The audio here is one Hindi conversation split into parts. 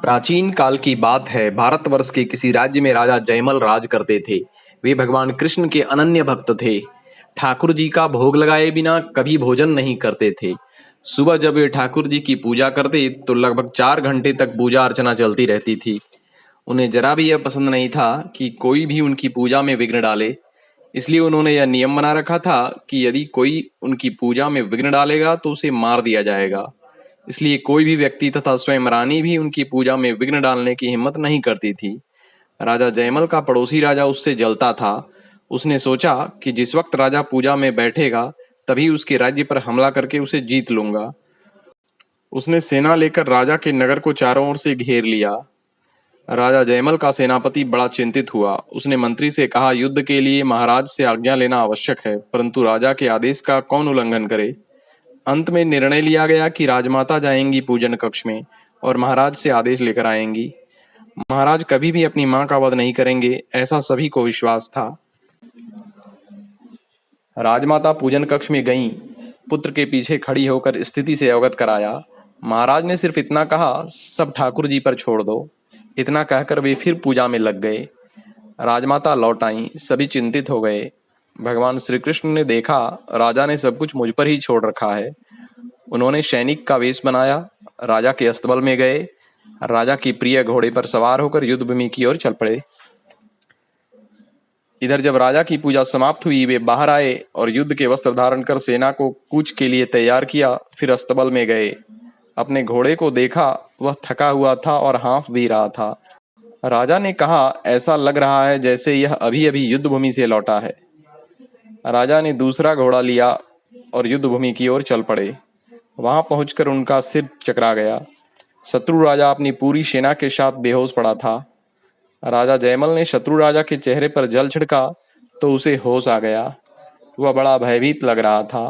प्राचीन काल की बात है। भारतवर्ष के किसी राज्य में राजा जयमल राज करते थे। वे भगवान कृष्ण के अनन्य भक्त थे। ठाकुर जी का भोग लगाए बिना कभी भोजन नहीं करते थे। सुबह जब वे ठाकुर जी की पूजा करते तो लगभग 4 घंटे तक पूजा अर्चना चलती रहती थी। उन्हें जरा भी यह पसंद नहीं था कि कोई भी उनकी पूजा में विघ्न डाले। इसलिए उन्होंने यह नियम बना रखा था कि यदि कोई उनकी पूजा में विघ्न डालेगा तो उसे मार दिया जाएगा। इसलिए कोई भी व्यक्ति तथा स्वयं रानी भी उनकी पूजा में विघ्न डालने की हिम्मत नहीं करती थी। राजा जयमल का पड़ोसी राजा उससे जलता था। उसने सोचा कि जिस वक्त राजा पूजा में बैठेगा तभी उसके राज्य पर हमला करके उसे जीत लूंगा। उसने सेना लेकर राजा के नगर को चारों ओर से घेर लिया। राजा जयमल का सेनापति बड़ा चिंतित हुआ। उसने मंत्री से कहा, युद्ध के लिए महाराज से आज्ञा लेना आवश्यक है, परंतु राजा के आदेश का कौन उल्लंघन करे। अंत में निर्णय लिया गया कि राजमाता जाएंगी पूजन कक्ष में और महाराज से आदेश लेकर आएंगी। महाराज कभी भी अपनी मां का वध नहीं करेंगे, ऐसा सभी को विश्वास था। राजमाता पूजन कक्ष में गईं। पुत्र के पीछे खड़ी होकर स्थिति से अवगत कराया। महाराज ने सिर्फ इतना कहा, सब ठाकुर जी पर छोड़ दो। इतना कहकर वे फिर पूजा में लग गए। राजमाता लौट आईं। सभी चिंतित हो गए। भगवान श्री कृष्ण ने देखा राजा ने सब कुछ मुझ पर ही छोड़ रखा है। उन्होंने सैनिक का वेश बनाया, राजा के अस्तबल में गए। राजा की प्रिय घोड़े पर सवार होकर युद्ध भूमि की ओर चल पड़े। इधर जब राजा की पूजा समाप्त हुई, वे बाहर आए और युद्ध के वस्त्र धारण कर सेना को कूच के लिए तैयार किया। फिर अस्तबल में गए। अपने घोड़े को देखा, वह थका हुआ था और हाँफ भी रहा था। राजा ने कहा, ऐसा लग रहा है जैसे यह अभी अभी युद्ध भूमि से लौटा है। राजा ने दूसरा घोड़ा लिया और युद्ध भूमि की ओर चल पड़े। वहां पहुंचकर उनका सिर चकरा गया। शत्रु राजा अपनी पूरी सेना के साथ बेहोश पड़ा था। राजा जयमल ने शत्रु राजा के चेहरे पर जल छिड़का तो उसे होश आ गया। वह बड़ा भयभीत लग रहा था।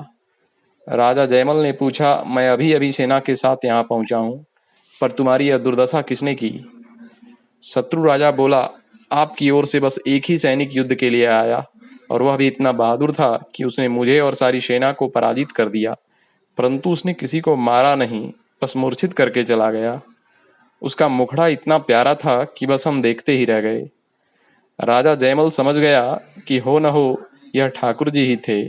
राजा जयमल ने पूछा, मैं अभी अभी सेना के साथ यहाँ पहुंचा हूँ, पर तुम्हारी यह दुर्दशा किसने की। शत्रु राजा बोला, आपकी ओर से बस एक ही सैनिक युद्ध के लिए आया, और वह भी इतना बहादुर था कि उसने मुझे और सारी सेना को पराजित कर दिया, परंतु उसने किसी को मारा नहीं, बस मूर्छित करके चला गया। उसका मुखड़ा इतना प्यारा था कि बस हम देखते ही रह गए। राजा जयमल समझ गया कि हो न हो यह ठाकुर जी ही थे।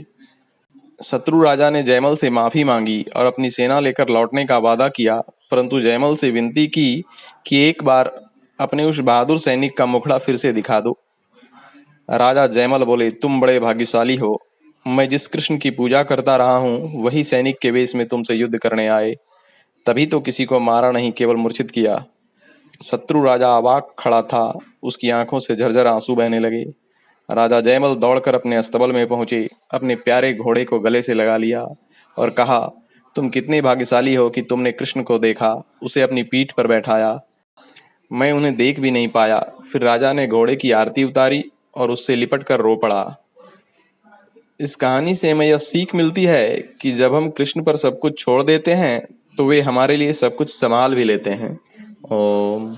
शत्रु राजा ने जयमल से माफी मांगी और अपनी सेना लेकर लौटने का वादा किया, परंतु जयमल से विनती की कि एक बार अपने उस बहादुर सैनिक का मुखड़ा फिर से दिखा दो। राजा जयमल बोले, तुम बड़े भाग्यशाली हो। मैं जिस कृष्ण की पूजा करता रहा हूँ वही सैनिक के वेश में तुमसे युद्ध करने आए। तभी तो किसी को मारा नहीं, केवल मूर्छित किया। शत्रु राजा अवाक खड़ा था। उसकी आंखों से झरझर आंसू बहने लगे। राजा जयमल दौड़कर अपने अस्तबल में पहुंचे, अपने प्यारे घोड़े को गले से लगा लिया और कहा, तुम कितने भाग्यशाली हो कि तुमने कृष्ण को देखा, उसे अपनी पीठ पर बैठाया। मैं उन्हें देख भी नहीं पाया। फिर राजा ने घोड़े की आरती उतारी और उससे लिपट कर रो पड़ा। इस कहानी से हमें यह सीख मिलती है कि जब हम कृष्ण पर सब कुछ छोड़ देते हैं तो वे हमारे लिए सब कुछ संभाल भी लेते हैं। ओम।